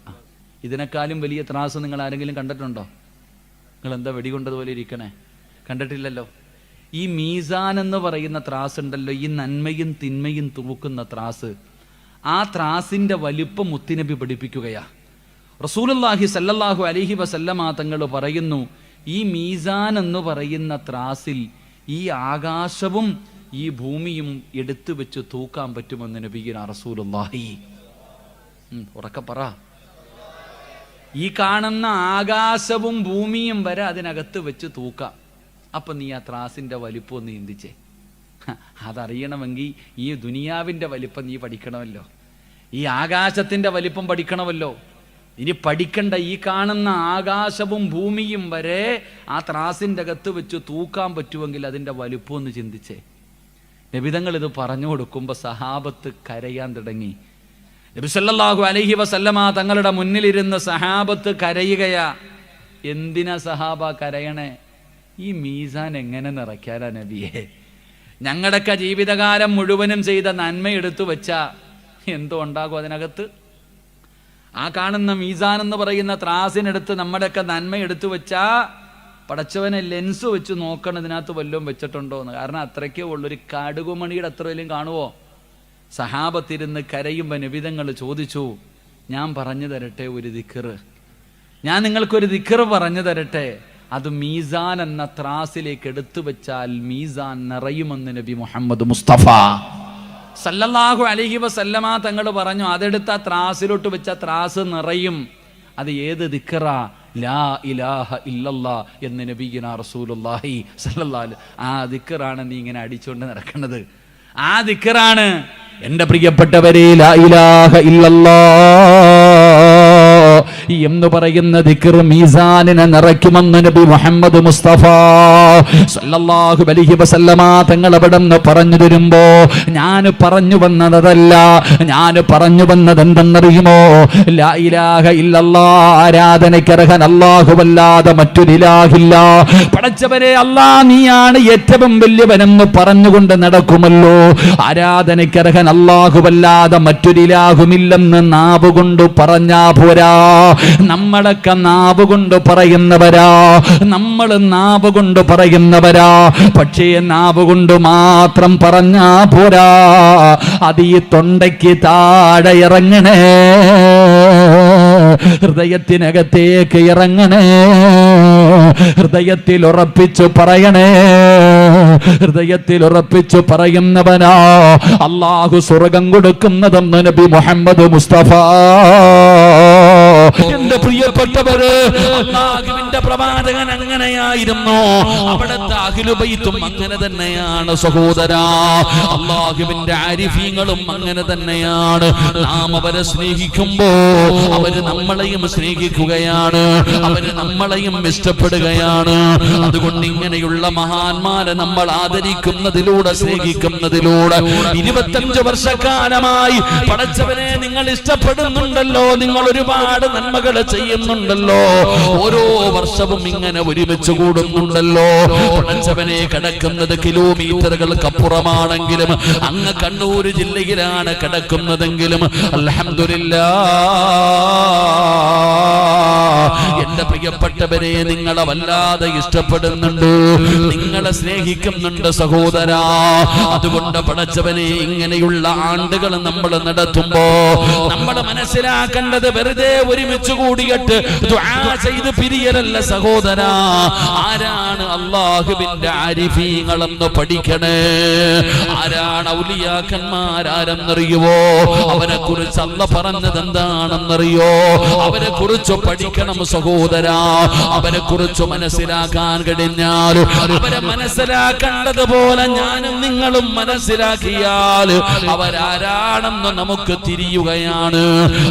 B: ഇതിനേക്കാളും വലിയ ത്രാസ് നിങ്ങൾ ആരെങ്കിലും കണ്ടിട്ടുണ്ടോ? നിങ്ങൾ എന്താ വെടികൊണ്ടതുപോലെ ഇരിക്കണേ? കണ്ടിട്ടില്ലല്ലോ. ഈ മീസാൻ എന്ന് പറയുന്ന ത്രാസ് ഉണ്ടല്ലോ, ഈ നന്മയും തിന്മയും തൂക്കുന്ന ത്രാസ്, ആ ത്രാസിന്റെ വലിപ്പം മുത്തുനബി പഠിപ്പിക്കുകയാ. റസൂലുള്ളാഹി സല്ലല്ലാഹു അലൈഹി വസല്ലമ തങ്ങൾ പറയുന്നു, ഈ മീസാൻ എന്ന് പറയുന്ന ത്രാസിൽ ഈ ആകാശവും ഈ ഭൂമിയും എടുത്തു വെച്ച് തൂക്കാൻ പറ്റുമെന്ന് നബിയുനാ റസൂലുള്ളാഹി. ഉറക്കെ പറ. ഈ കാണുന്ന ആകാശവും ഭൂമിയും വരെ അതിനകത്ത് വെച്ച് തൂക്കാം. അപ്പൊ നീ ആ ത്രാസിന്റെ വലിപ്പം ഒന്ന് ചിന്തിച്ചേ. അതറിയണമെങ്കിൽ ഈ ദുനിയാവിന്റെ വലിപ്പം നീ പഠിക്കണമല്ലോ, ഈ ആകാശത്തിന്റെ വലിപ്പം പഠിക്കണമല്ലോ. ഇനി പഠിക്കണ്ട, ഈ കാണുന്ന ആകാശവും ഭൂമിയും വരെ ആ ത്രാസിന്റെ അകത്ത് വെച്ച് തൂക്കാൻ പറ്റുമെങ്കിൽ അതിന്റെ വലിപ്പം ഒന്ന് ചിന്തിച്ചേ. നബിതങ്ങൾ ഇത് പറഞ്ഞു കൊടുക്കുമ്പോൾ സഹാബത്ത് കരയാൻ തുടങ്ങി. നബി സല്ലല്ലാഹു അലൈഹി വസല്ലമ തങ്ങളുടെ മുന്നിലിരുന്ന് സഹാബത്ത് കരയുകയാ. എന്തിനാ സഹാബ കരയണേ? ഈ മീസാൻ എങ്ങനെ നിറയ്ക്കാനാ നബിയെ? ഞങ്ങളുടെയൊക്കെ ജീവിതകാലം മുഴുവനും ചെയ്ത നന്മ എടുത്തു വെച്ചാ എന്തോ ഉണ്ടാകും അതിനകത്ത്? ആ കാണുന്ന മീസാൻ എന്ന് പറയുന്ന ത്രാസിനെടുത്ത് നമ്മുടെയൊക്കെ നന്മ എടുത്തു വെച്ചാ പടച്ചവനെ ലെൻസ് വെച്ച് നോക്കണം ഇതിനകത്ത് വല്ലതും വെച്ചിട്ടുണ്ടോ എന്ന്. കാരണം അത്രയ്ക്കേ ഉള്ളൊരു കടുകുമണിയുടെ അത്ര വലിയ കാണുവോ? സഹാബത്തിരുന്ന് കരയുമ്പോൾ നബിതങ്ങൾ ചോദിച്ചു, ഞാൻ പറഞ്ഞു തരട്ടെ ഒരു ദിക്ർ, ഞാൻ നിങ്ങൾക്കൊരു ദിക്ർ പറഞ്ഞു തരട്ടെ, അത് മീസാൻ എന്ന ത്രാസിലേക്ക് എടുത്തു വെച്ചാൽ മീസാൻ നിറയുമെന്ന് നബി മുഹമ്മദ് മുസ്തഫ സല്ലല്ലാഹു അലൈഹി വസല്ലമ തങ്ങൾ പറഞ്ഞു. അതെടുത്ത ത്രാസിലോട്ട് വെച്ച ത്രാസ് നിറയും. അത് ഏത് ദിക്റാ? ലാ ഇലാഹ ഇല്ലല്ലാഹ് എന്ന് നബിയുനാ റസൂലുള്ളാഹി സല്ലല്ലാഹു അലൈഹി. ആ ദിക്റാണ് നീ ഇങ്ങനെ അടിച്ചുകൊണ്ട് നടക്കുന്നത്. ആ ദിക്റാണ് എൻ്റെ പ്രിയപ്പെട്ടവരെ, ലാ ഇലാഹ ഇല്ലല്ലാഹ് എന്ന് പറയുന്ന ദിക്ർ മീസാനിനെ നിറയ്ക്കുമെന്ന് നബി മുഹമ്മദ് മുസ്തഫ സല്ലല്ലാഹു അലൈഹി വസല്ലമ തങ്ങൾ അവിടെ നിന്ന് പറഞ്ഞു തരുമ്പോ ഞാൻ പറഞ്ഞു വന്നതല്ല, ഞാൻ പറഞ്ഞു വന്നത് എന്തെന്നറിയുമോ? ലാ ഇലാഹ ഇല്ലല്ലാഹ്, ആരാധനയ്ക്കർഹൻ അല്ലാഹുവല്ലാതെ മറ്റൊരു ഇലാഹില്ല. പടച്ചവരെ അല്ലാ നീയാണ് ഏറ്റവും വലിയവനെന്ന് പറഞ്ഞുകൊണ്ട് നടക്കുമല്ലോ. ആരാധനയ്ക്കർഹൻ അല്ലാഹുവല്ലാതെ മറ്റൊരു ഇലാഹുമില്ലെന്ന് നാവ് കൊണ്ട് പറഞ്ഞാ പോരാ. നമ്മളൊക്കെ നാവ് കൊണ്ട് പറയുന്നവരാ, നമ്മൾ നാവ് കൊണ്ട് പറയുന്നവരാ. പക്ഷേ നാവ് കൊണ്ട് മാത്രം പറഞ്ഞാ പോരാ, അത് ഈ തൊണ്ടയ്ക്ക് താഴെ ഇറങ്ങണേ, ഹൃദയത്തിനകത്തേക്ക് ഇറങ്ങണേ, ഹൃദയത്തിൽ ഉറപ്പിച്ചു പറയണേ. ഹൃദയത്തിൽ ഉറപ്പിച്ചു പറയുന്നവനാ അല്ലാഹു സ്വർഗം കൊടുക്കുന്നതെന്ന് നബി മുഹമ്മദ് മുസ്തഫ. എന്റെ പ്രിയപ്പെട്ടവര്, അല്ലാഹുവിന്റെ പ്രവാചകൻ അങ്ങനെയായിരുന്നു, അവിടുത്തെ അഹ്ലു ബൈത്തും അങ്ങനെ തന്നെയാണ് സഹോദരാ. അല്ലാഹുവിന്റെ ആരിഫീങ്ങളും അങ്ങനെ തന്നെയാണ്. നാം അവരെ സ്നേഹിക്കുമ്പോ അവര് നമ്മളെയും സ്നേഹിക്കുകയാണ്, അവര് നമ്മളെയും ഇഷ്ടപ്പെടുകയാണ്. അതുകൊണ്ട് ഇങ്ങനെയുള്ള മഹാന്മാരെ നമ്മൾ ആദരിക്കുന്നതിലൂടെ, സ്നേഹിക്കുന്നതിലൂടെ 25 വർഷക്കാലമായി പടച്ചവനെ നിങ്ങൾ ഇഷ്ടപ്പെടുന്നുണ്ടല്ലോ, നിങ്ങൾ ഒരുപാട് നന്മകൾ ചെയ്യുന്നുണ്ടല്ലോ, ഓരോ വർഷവും ഇങ്ങനെ ഒരുമിച്ച് കൂടുന്നുണ്ടല്ലോ. പടച്ചവനെ കിടക്കുന്നത് കിലോമീറ്ററുകൾക്കപ്പുറമാണെങ്കിലും അങ്ങ് കണ്ണൂർ ജില്ലയിലാണ് കിടക്കുന്നതെങ്കിലും അൽഹംദുലില്ലാഹ് എന്റെ പ്രിയപ്പെട്ടവരെ നിങ്ങളെ വല്ലാതെ ഇഷ്ടപ്പെടുന്നുണ്ട്, നിങ്ങളെ സ്നേഹിക്കുന്നുണ്ട് സഹോദരാ. അതുകൊണ്ട് പടച്ചവനെ ഇങ്ങനെയുള്ള ആണ്ടുകൾ നമ്മൾ നടത്തുമ്പോ നമ്മൾ മനസ്സിലാക്കേണ്ടത് വെറുതെ ഒരുമിച്ച് കൂടിയിട്ട് ദുആ ചെയ്ത് പിരിയലല്ല സഹോദരാ. ആരാണ് അല്ലാഹുവിന്റെ ആരിഫീങ്ങളെന്ന് പഠിക്കണേ. ആരാണ് ഔലിയാക്കന്മാരാരെന്നറിയുവോ? അവരെ കുറിച്ച് അല്ലാഹ് പറഞ്ഞത് എന്താണെന്നറിയോ? അവരെ കുറിച്ച് പഠിക്കണം സഹോദരാ. അവരെ കുറിച്ച് മനസ്സിലാക്കാൻ കഴിഞ്ഞാൽ, അവരെ മനസ്സിലാക്കേണ്ടതുപോലെ ഞാനും നിങ്ങളും മനസ്സിലാക്കിയാൽ അവരാരാണെന്ന് നമുക്ക് തിരിയുകയാണ്.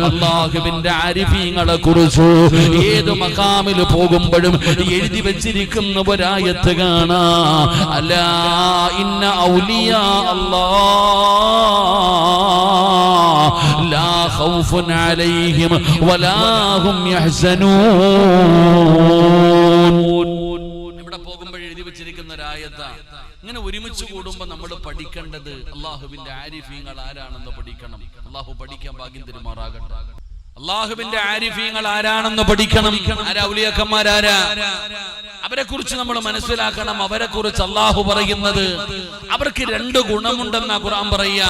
B: അല്ലാഹുവിന്റെ ആരിഫീങ്ങളെ കുറിച്ച് ഏത് മഖാമിൽ പോകുമ്പോഴും എഴുതി വെച്ചിരിക്കുന്ന ഒരായത്ത് കാണാം. അലാ ഇന്ന ഔലിയാ അല്ലാഹ് ലാ ഖൗഫുൻ അലൈഹിം വലാ ഹും യഹ്സനൂൻ. ഇവിടെ പോകുമ്പോൾ എഴുതി വെച്ചിരിക്കുന്ന ഒരായത്താണ്. ഇങ്ങനെ ഒരുമിച്ച് കൂടുമ്പോൾ നമ്മൾ പഠിക്കേണ്ടത് അല്ലാഹുവിന്റെ ആരിഫീങ്ങൾ ആരാണെന്ന് പഠിക്കണം. അല്ലാഹു പഠിക്കാൻ ഭാഗ്യം തരുമാറാകട്ടെ. അല്ലാഹുവിന്റെ ആരിഫീങ്ങൾ ആരാണെന്ന് പഠിക്കണം. ആരാ ഔലിയാക്കന്മാരാരാ? അവരെ കുറിച്ച് നമ്മൾ മനസ്സിലാക്കണം. അവരെ കുറിച്ച് അല്ലാഹു പറയുന്നത് അവർക്ക് 2 ഗുണമുണ്ടെന്നാ ഖുർആൻ പറയാ.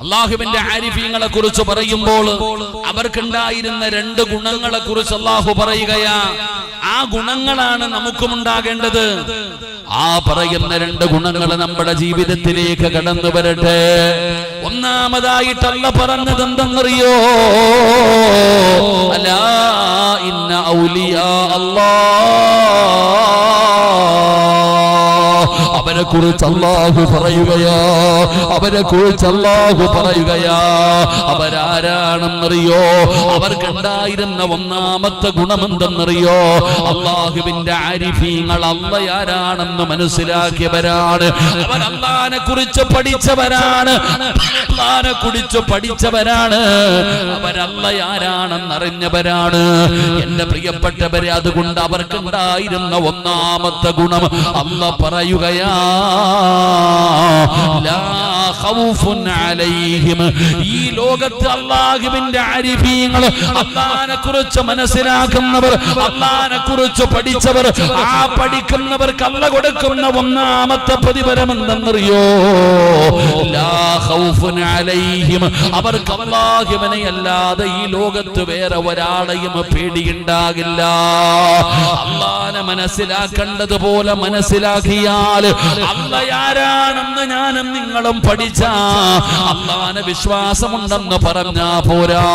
B: അല്ലാഹുവിന്റെ ആരിഫീങ്ങളെ കുറിച്ച് പറയുമ്പോൾ അവർക്കുണ്ടായിരുന്ന 2 ഗുണങ്ങളെ കുറിച്ച് അല്ലാഹു പറയുകയാ. ആ ഗുണങ്ങളാണ് നമുക്കും ഉണ്ടാകേണ്ടത്. ആ പറയുന്ന 2 ഗുണങ്ങൾ നമ്മുടെ ജീവിതത്തിലേക്ക് കടന്നു വരട്ടെ. ഒന്നാമതായിട്ട് അല്ലാഹു പറഞ്ഞത് എന്തെന്നറിയോ? അലാ ഇന്ന ഔലിയാ അല്ലാഹ്. അവരെ കുറിച്ച് അല്ലാഹു പറയുകയാ, അവരെ കുറിച്ച് അല്ലാഹു പറയുകയാ. അവരാരാണെന്നറിയോ? അവർക്കുണ്ടായിരുന്ന ഒന്നാമത്തെ ഗുണമെന്തെന്നറിയോ? അല്ലാഹുവിന്റെ ആരിഫീങ്ങൾ അല്ലാഹയാരാണെന്ന് മനസ്സിലാക്കിയവരാണ്. അവർ അല്ലാഹനെ കുറിച്ച് പഠിച്ചവരാണ്, അല്ലാഹനെ കുറിച്ച് പഠിച്ചവരാണ്. അവരല്ലാഹയാരാണെന്ന് അറിഞ്ഞവരാണ്. എന്റെ പ്രിയപ്പെട്ടവരെ, അതുകൊണ്ട് അവർക്കുണ്ടായിരുന്ന ഒന്നാമത്തെ ഗുണം അല്ലാഹ് പറയുകയാ, ലാ ഖൗഫുൻ അലൈഹിം. ഈ ലോകത്ത് അല്ലാഹുവിന്റെ ആരിഫീങ്ങൾ, അല്ലാഹനെ കുറിച്ച് മനസ്സിലാക്കുന്നവർ, അല്ലാഹനെ കുറിച്ച് പഠിച്ചവർ, ആ പഠിക്കുന്നവർക്ക് അല്ലാഹ് കൊടുക്കുന്ന ഒന്നാമത്തെ പ്രതിഫലം എന്തെന്നറിയോ? ലാ ഖൗഫുൻ അലൈഹിം. അവർക്ക് അല്ലാഹുവിനെ അല്ലാതെ ഈ ലോകത്ത് വേറെ ഒരാളെയും പേടിയുണ്ടാകില്ല. അല്ലാഹനെ മനസ്സിലാക്കേണ്ടതുപോലെ മനസ്സിലാക്കിയാൽ അല്ലാഹയാരാണെന്ന് ഞാനും നിങ്ങളും പഠിച്ച, അല്ലാഹനെ വിശ്വാസമുണ്ടെന്ന് പറഞ്ഞാ പോരാ.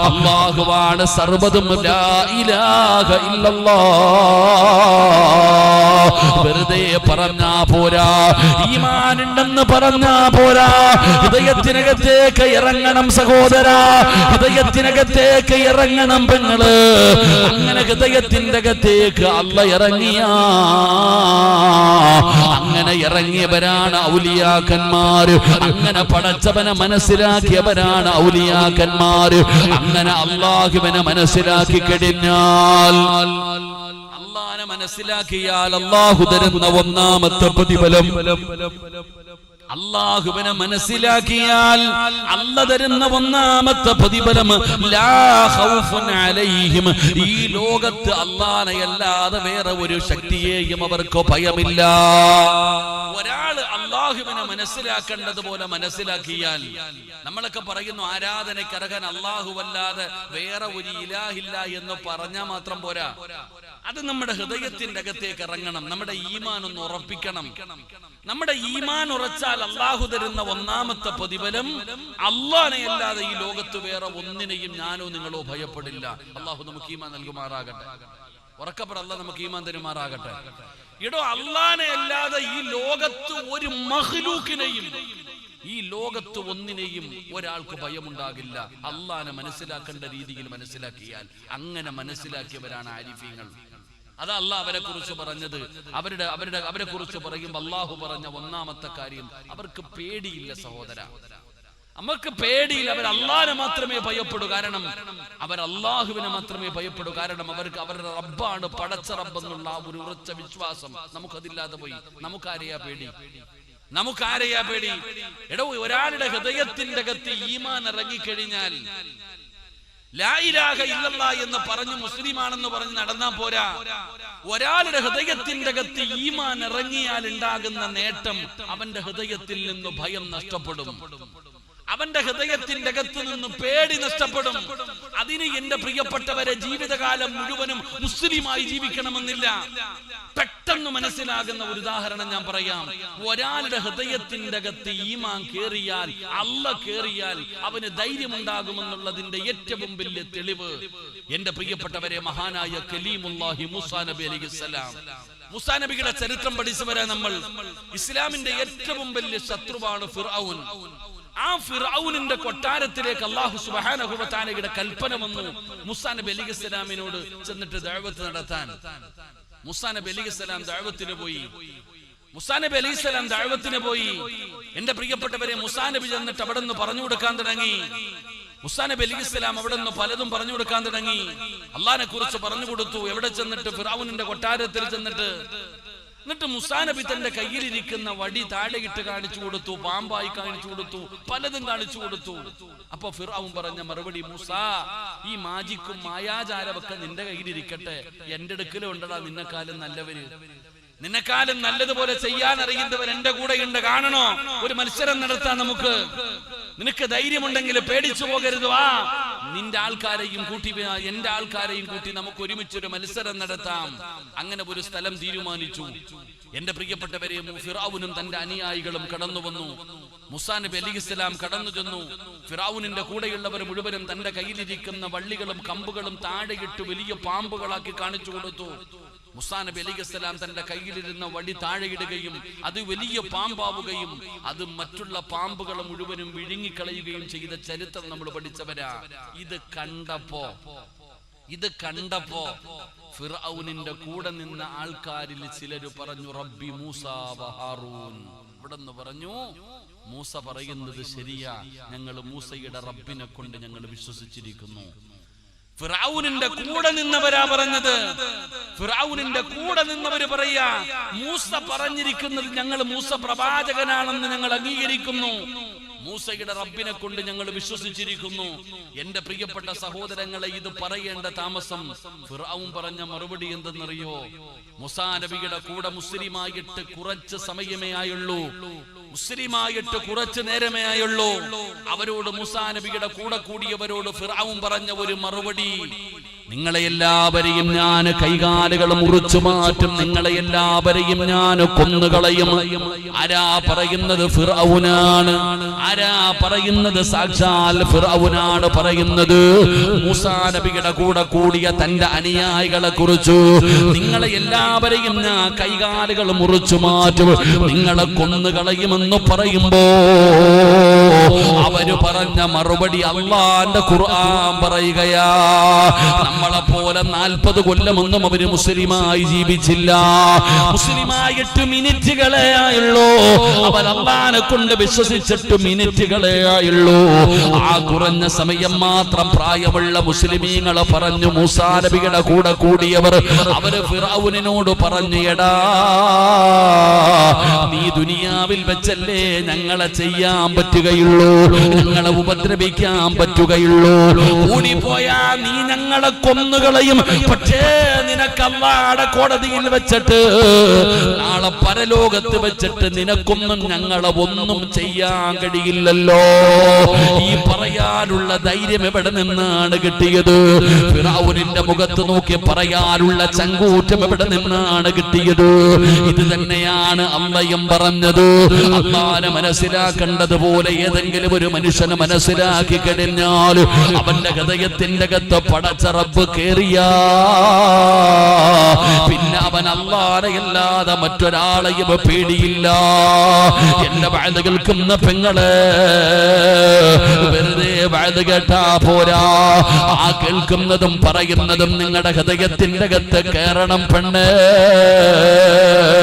B: അല്ലാഹുവാണ് സർവ്വതും. ലാ ഇലാഹ ഇല്ലല്ലാഹ്.
A: വെറുതെ പറഞ്ഞാ പോരാ, ഈമാനുണ്ടെന്ന് പറഞ്ഞാ പോരാ, ഹൃദയത്തിനകത്തേക്ക് ഇറങ്ങണം സഹോദരാ, ഹൃദയത്തിനകത്തേക്ക് ഇറങ്ങണം പെങ്ങള്. അങ്ങനെ ഹൃദയത്തിന്റെ അകത്തേക്ക് അല്ല ഇറങ്ങിയ, അങ്ങനെ ഇറങ്ങിയവരാണ് ഔലിയാക്കന്മാര്. അങ്ങനെ പടച്ചവനെ മനസ്സിലാക്കിയവരാണ് ഔലിയാക്കന്മാര്. അങ്ങനെ അല്ലാഹുവിനെ മനസ്സിലാക്കി കഴിഞ്ഞാൽ, അല്ലാഹുവിനെ മനസ്സിലാക്കിയാൽ അല്ലാഹു തരുന്ന ഒന്നാമത്തെ പ്രതിഫലം, അല്ലാഹുവിനെ മനസ്സിലാക്കിയാൽ അല്ല തരുന്ന ഒന്നാമത്തെ പ്രതിഫലം, ലാ ഖൗഫുൻ അലൈഹിം, ഈ ലോകത്ത് അല്ലാഹനെ അല്ലാതെ വേറെ ഒരു ശക്തിയെയും അവർക്ക് ഭയമില്ല. ഒരാള് അല്ലാഹുവിനെ മനസ്സിലാക്കേണ്ടതുപോലെ മനസ്സിലാക്കിയാൽ, നമ്മളൊക്കെ പറയുന്നു ആരാധനയ്ക്കർഹൻ അല്ലാഹുവല്ലാതെ വേറെ ഒരു ഇലാഹില്ല എന്ന് പറഞ്ഞാൽ മാത്രം പോരാ, അത് നമ്മുടെ ഹൃദയത്തിന്റെ അകത്തേക്ക് ഇറങ്ങണം. നമ്മുടെ ഈമാൻ ഒന്ന് ഉറപ്പിക്കണം. നമ്മുടെ ഈമാൻ ഉറച്ചാൽ അല്ലാഹു തരുന്ന ഒന്നാമത്തെ പ്രതിഫലം, അല്ലാഹനെ അല്ലാതെ ഈ ലോകത്ത് വേറെ ഒന്നിനെയും ഞാനോ നിങ്ങളോ ഭയപ്പെടില്ല. അല്ലാഹു നമുക്ക് ഈമാൻ നൽകുമാറാകട്ടെ. ഉറക്കപ്പെട അല്ലാഹു നമുക്ക് ഈമാൻ തരുമാറാകട്ടെ. ഇടോ, അല്ലാഹനെ അല്ലാതെ ഈ ലോകത്ത് ഒരു മഖ്ലൂക്കിനെയും, ഈ ലോകത്ത് ഒന്നിനെയും ഒരാൾക്ക് ഭയമുണ്ടാകില്ല. അല്ലാഹനെ മനസ്സിലാക്കേണ്ട രീതിയിൽ മനസ്സിലാക്കിയാൽ, അങ്ങനെ മനസ്സിലാക്കിയവരാണ് ആരിഫീങ്ങൾ. അതാ അല്ലാഹ് അവരെ കുറിച്ച് പറഞ്ഞത്. അവരെ കുറിച്ച് പറയുമ്പോൾ അല്ലാഹു പറഞ്ഞ ഒന്നാമത്തെ കാര്യം, അവർക്ക് പേടിയില്ല സഹോദര. നമുക്ക് പേടിയില്ല. അവർ അല്ലാഹനെ മാത്രമേ ഭയപ്പെടൂ. കാരണം അവർ അല്ലാഹുവിനെ മാത്രമേ ഭയപ്പെടൂ. കാരണം അവർക്ക് അവരുടെ റബ്ബാണ് പടച്ച റബ്ബെന്നുള്ള ആ ഒരു ഉറച്ച വിശ്വാസം നമുക്കതില്ലാതെ പോയി. നമുക്കാരെയാ പേടി? നമുക്കാരെയാ പേടി? എടോ, ഒരാളുടെ ഹൃദയത്തിന്റെ അകത്ത് ഈമാൻ ഇറങ്ങിക്കഴിഞ്ഞാൽ, ലാ ഇലാഹ ഇല്ലല്ലാഹ് എന്ന് പറഞ്ഞു മുസ്ലിമാണെന്ന് പറഞ്ഞ് നടന്നാ പോരാ. ഒരാളുടെ ഹൃദയത്തിന്റെ അകത്ത് ഈമാൻ ഇറങ്ങിയാൽ ഉണ്ടാകുന്ന നേട്ടം, അവന്റെ ഹൃദയത്തിൽ നിന്ന് ഭയം നഷ്ടപ്പെടും. അവന്റെ ഹൃദയത്തിന്റെ അകത്ത് നിന്ന് പേടി നഷ്ടപ്പെടും. അതിന് എന്റെ പ്രിയപ്പെട്ടവരെ ജീവിതകാലം മുഴുവനും മുസ്ലിമായി ജീവിക്കണമെന്നില്ല. പെട്ടെന്ന് മനസ്സിലാകുന്ന ഒരു ഉദാഹരണം ഞാൻ പറയാം. ഒരാളുടെ ഹൃദയത്തിന്റെ അകത്ത് ഈമാൻ കേറിയാൽ, അല്ല കേറിയാൽ, അവന് ധൈര്യമുണ്ടാകുമെന്നുള്ളതിന്റെ ഏറ്റവും വലിയ തെളിവ്, എന്റെ പ്രിയപ്പെട്ടവരെ, മഹാനായ കലീമുല്ലാഹി മൂസാ നബി അലൈഹിസ്സലാം. മൂസാ നബിയുടെ ചരിത്രം പഠിച്ചവരാ നമ്മൾ. ഇസ്ലാമിന്റെ ഏറ്റവും വലിയ ശത്രുവാണ് ഫിർഔൻ. ആ ഫിർഔനിന്റെ കൊട്ടാരത്തിലേക്ക് അല്ലാഹു സുബ്ഹാനഹു വ തആലയുടെ കൽപ്പന വന്നു മൂസാ നബി അലൈഹിസ്സലാമിനോട് ചെന്നിട്ട് ദഅവത്ത് നടത്താൻ. മൂസാ നബി അലൈഹിസ്സലാം ദഅവത്തിന് പോയി. മൂസാ നബി അലൈഹിസ്സലാം ദഅവത്തിന് പോയി. എന്റെ പ്രിയപ്പെട്ടവരെ, മൂസാ നബി ചെന്നിട്ട് അവിടെ നിന്ന് പറഞ്ഞു കൊടുക്കാൻ തുടങ്ങി. മൂസാ നബി അലൈഹിസ്സലാം അവിടെ നിന്ന് പലതും പറഞ്ഞു കൊടുക്കാൻ തുടങ്ങി. അല്ലാഹനെ കുറിച്ച് പറഞ്ഞു കൊടുത്തു. എവിടെ ചെന്നിട്ട്? ഫിർഔനിന്റെ കൊട്ടാരത്തിൽ ചെന്നിട്ട്. എന്നിട്ട് മൂസാ നബി തന്റെ കയ്യിലിരിക്കുന്ന വടി താഴെയിട്ട് കാണിച്ചു കൊടുത്തു, പാമ്പായി കാണിച്ചു കൊടുത്തു, പലതും കാണിച്ചു കൊടുത്തു. അപ്പൊ ഫിർഔൻ പറഞ്ഞ മറുപടി, മൂസാ, ഈ മാജിക്കും മായാചാരമൊക്കെ നിന്റെ കയ്യിലിരിക്കട്ടെ, എന്റെ അടുക്കലും ഉണ്ടടാ നിന്നെക്കാലം നല്ലവര്, നിന്നെക്കാലം നല്ലതുപോലെ ചെയ്യാൻ അറിയുന്നവർ എന്റെ കൂടെ ഉണ്ട്. കാണണോ? ഒരു മത്സരം നടത്താൻ നമുക്ക്. നിനക്ക് ധൈര്യമുണ്ടെങ്കിൽ പേടിച്ചു പോകരുത്. വാ, നിന്റെ ആൾക്കാരെയും കൂട്ടി, എന്റെ ആൾക്കാരെയും കൂട്ടി നമുക്ക് ഒരുമിച്ചൊരു മത്സരം നടത്താം. അങ്ങനെ ഒരു സ്ഥലം തീരുമാനിച്ചു. എന്റെ പ്രിയപ്പെട്ടവരെ, ഫിർഔനും തന്റെ അനുയായികളും കടന്നു വന്നു. മൂസാ നബി അലൈഹിസ്സലാം കടന്നു ചെന്നു. ഫിർഔനിന്റെ കൂടെയുള്ളവർ മുഴുവനും തന്റെ കയ്യിലിരിക്കുന്ന വള്ളികളും കമ്പുകളും താഴെയിട്ട് വലിയ പാമ്പുകളാക്കി കാണിച്ചു കൊടുത്തു. മൂസാ നബി അലൈഹിസ്സലാം തന്റെ കയ്യിലിരുന്ന വടി താഴെയിടുകയും അത് വലിയ പാമ്പാവുകയും അത് മറ്റുള്ള പാമ്പുകളെ മുഴുവനും വിഴുങ്ങിക്കളയുകയും ചെയ്ത ചരിത്രം നമ്മൾ പഠിച്ചവരാ. ഇത് കണ്ടപ്പോ ഫിർഔനിന്റെ കൂടെ നിന്ന ആൾക്കാരിൽ ചിലര് പറഞ്ഞു, റബ്ബി മൂസാ വ ഹാറൂൻ. ഇവിടെന്ന് പറഞ്ഞു, മൂസ പറയുന്നത് ശരിയാ, ഞങ്ങൾ മൂസയുടെ റബ്ബിനെ കൊണ്ട് ഞങ്ങൾ വിശ്വസിച്ചിരിക്കുന്നു. ഫിർഔനിന്റെ കൂടെ നിന്നവരാ പറഞ്ഞത്. ഫിർഔനിന്റെ കൂടെ നിന്നവര് പറയാ, മൂസ പറഞ്ഞിരിക്കുന്നത് ഞങ്ങൾ മൂസ പ്രവാചകനാണെന്ന് ഞങ്ങൾ അംഗീകരിക്കുന്നു, മൂസയുടെ റബ്ബിനെ കൊണ്ട് ഞങ്ങൾ വിശ്വസിച്ചിരിക്കുന്നു. എന്റെ പ്രിയപ്പെട്ട സഹോദരങ്ങളെ, ഇത് പറയേണ്ട താമസം ഫിർഔൻ പറഞ്ഞ മറുപടി എന്തെന്നറിയോ? മൂസാ നബിയുടെ കൂടെ മുസ്ലിമായിട്ട് കുറച്ച് സമയമേ ആയുള്ളൂ, മുസ്ലിമായിട്ട് കുറച്ചു നേരമേ ആയുള്ളൂ. അവരോട് മൂസാ നബിയുടെ കൂടെ കൂടിയവരോട് ഫിർഔൻ പറഞ്ഞ ഒരു മറുപടി, നിങ്ങളെ എല്ലാവരെയും ഞാൻ കൈകാലുകൾ മുറിച്ചു മാറ്റും, നിങ്ങളെ എല്ലാവരെയും ഞാൻ കൊന്നുകളയും. ആരാ പറയുന്നത്? ഫിർഔനാണ്. ആരാ പറയുന്നത്? സാക്ഷാൽ ഫിർഔനാണ് പറയുന്നത്. മൂസാ നബിയുടെ കൂടെ കൂടിയ തന്റെ അനുയായികളെ കുറിച്ചു. നിങ്ങളെ എല്ലാവരെയും ഞാൻ കൈകാലുകൾ മുറിച്ചു മാറ്റും, നിങ്ങളെ കൊന്നുകളയുമെന്ന് പറയുമ്പോ അവര് പറഞ്ഞ മറുപടി അല്ലാഹുവിന്റെ ഖുർആൻ പറയുകയാ. നമ്മളെ പോലെ 40 കൊല്ലമൊന്നും അവര് മുസ്ലിമായി ജീവിച്ചില്ല. മുസ്ലിമായി 8 മിനിറ്റുകളെ ആയുള്ളൂ. അവർ അല്ലാഹുവിനെ കൊണ്ട് വിശ്വസിച്ചിട്ട് മിനിറ്റുകളെ ആയുള്ളൂ. ആ കുറഞ്ഞ സമയം മാത്രം പ്രായമുള്ള മുസ്ലിമീങ്ങളെ പറഞ്ഞു മൂസാ നബിയുടെ കൂടെ കൂടിയവർ അവര് ഫിർഔനിനോട് പറഞ്ഞു, എടാ നീ ദുനിയാവിൽ വെച്ചല്ലേ ഞങ്ങളെ ചെയ്യാൻ പറ്റുകയുള്ളൂ, ഞങ്ങളെ ഉപദ്രവിക്കാൻ പറ്റുകയുള്ളൂ. കൂടിപ്പോയാ നീ ഞങ്ങളെ കൊന്നുകളയും. പക്ഷേ നിനക്ക് അല്ലാഹുവിന്റെ കോടതിയിൽ വെച്ചിട്ട് നാളെ പരലോകത്ത് വെച്ചിട്ട് നിനക്കൊന്നും ഞങ്ങളെ ഒന്നും ചെയ്യാൻ കഴിയില്ലല്ലോ. ഈ പറയാനുള്ള ധൈര്യം എവിടെ നിന്നാണ് കിട്ടിയത്? ഫിർഔനിന്റെ മുഖത്ത് നോക്കി പറയാനുള്ള ചങ്കൂറ്റം എവിടെ നിന്നാണ് കിട്ടിയത്? ഇത് തന്നെയാണ് അള്ളയും പറഞ്ഞത്. അല്ലാഹുവിനെ മനസ്സിലാക്കേണ്ടതുപോലെ ഏതെങ്കിലും ഒരു മനുഷ്യനെ മനസ്സിലാക്കി കഴിഞ്ഞാൽ അവന്റെ ഹൃദയത്തിന്റെ അകത്ത് പടച്ച റബ്ബ് കേറിയാ പിന്നെ അവൻ അല്ലാഹുവിനെ അല്ലാതെ മറ്റൊരാളെയും പേടിയില്ല. എന്റെ വഅദ് കേൾക്കുന്ന പെങ്ങളെ, വെറുതെ വഅദ് കേട്ടാ പോരാ, ആ കേൾക്കുന്നതും പറയുന്നതും നിങ്ങളുടെ ഹൃദയത്തിന്റെ അകത്ത് കേറണം പെണ്ണേ.